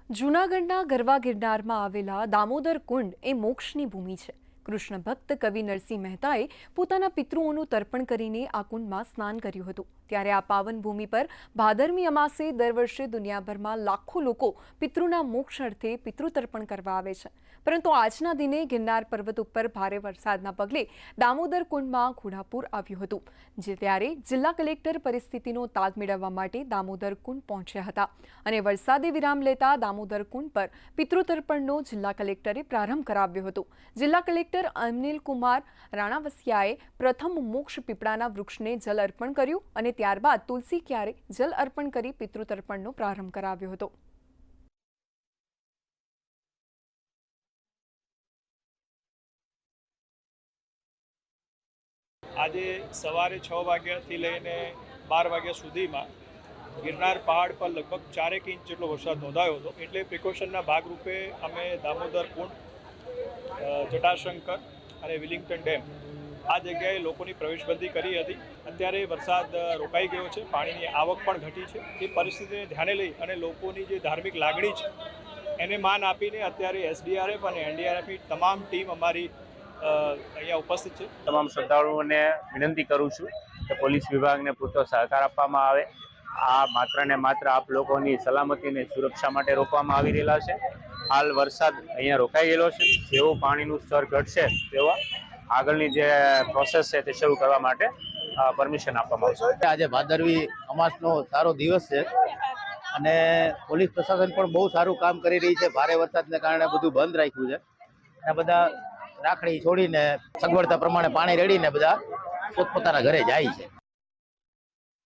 જૂનાગઢના ગરવા ગિરનારમાં આવેલા દામોદર કુંડ એ મોક્ષની ભૂમિ છે। કૃષ્ણ ભક્ત કવિ નરસિંહ મહેતાએ પોતાના પિતૃઓનું તર્પણ કરીને આ કુંડમાં સ્નાન કર્યું હતું। ત્યારે આ પાવન ભૂમિ પર ભાદરવી અમાસે દર વર્ષે દુનિયાભરમાં લાખો લોકો પિતૃના મોક્ષ અર્થે પિતૃતર્પણ કરવા આવે છે। પરંતુ આજના દિને ગિરનાર પર્વત ઉપર ભારે વરસાદના પગલે દામોદર કુંડમાં ઘોડાપૂર આવ્યું હતું, જે ત્યારે જિલ્લા કલેક્ટર પરિસ્થિતિનો તાગ મેળવવા માટે દામોદર કુંડ પહોંચ્યા હતા અને વરસાદે વિરામ લેતા દામોદર કુંડ પર પિતૃતર્પણનો જિલ્લા કલેક્ટરે પ્રારંભ કરાવ્યો હતો। જિલ્લા કલેક્ટર અનિલ કુમાર રાણાવસિયાએ પ્રથમ મોક્ષ પીપળાના વૃક્ષને જલ અર્પણ કર્યું અને ત્યારબાદ તુલસી ક્યારે જલ અર્પણ કરી પિતૃતર્પણનો પ્રારંભ કરાવ્યો હતો। આજે સવારે 6 વાગ્યાથી લઈને 12 વાગ્યા સુધીમાં ગિરનાર પહાડ પર લગભગ 4 ઇંચ જેટલો વરસાદ નોંધાયો હતો। એટલે પ્રિકોશનના ભાગરૂપે અમે દામોદર કુંડ, જટાશંકર અને વિલિંગ્ટન ડેમ આ જગ્યાએ લોકોની પ્રવેશબંધી કરી હતી। અત્યારે વરસાદ રોકાઈ ગયો છે, પાણીની આવક પણ ઘટી છે। એ પરિસ્થિતિને ધ્યાને લઈ અને લોકોની જે ધાર્મિક લાગણી છે એને માન આપીને અત્યારે એસડીઆરએફ અને એનડીઆરએફની તમામ ટીમ અમારી અહીંયા ઉપસ્થિત છે। તમામ શ્રદ્ધાળુઓને વિનંતી કરું છું કે પોલીસ વિભાગને પૂરતો સહકાર આપવામાં આવે। આ માત્ર ને માત્ર આપ લોકોની સલામતીને સુરક્ષા માટે રોકવામાં આવી રહેલા છે। હાલ વરસાદ અહીંયા રોકાઈ ગયેલો છે, જેવું પાણીનું સ્તર ઘટશે તેવા આગળની જે પ્રોસેસ છે તે શરૂ કરવા માટે પરમિશન આપવામાં આવશે। આજે ભાદરવી અમાસનો સારો દિવસ છે અને પોલીસ પ્રશાસન પણ બહુ સારું કામ કરી રહી છે। ભારે વરસાદને કારણે બધું બંધ રાખ્યું છે અને બધા રાખડી છોડીને સગવડતા પ્રમાણે પાણી રેડીને બધા પોતપોતાના ઘરે જાય છે।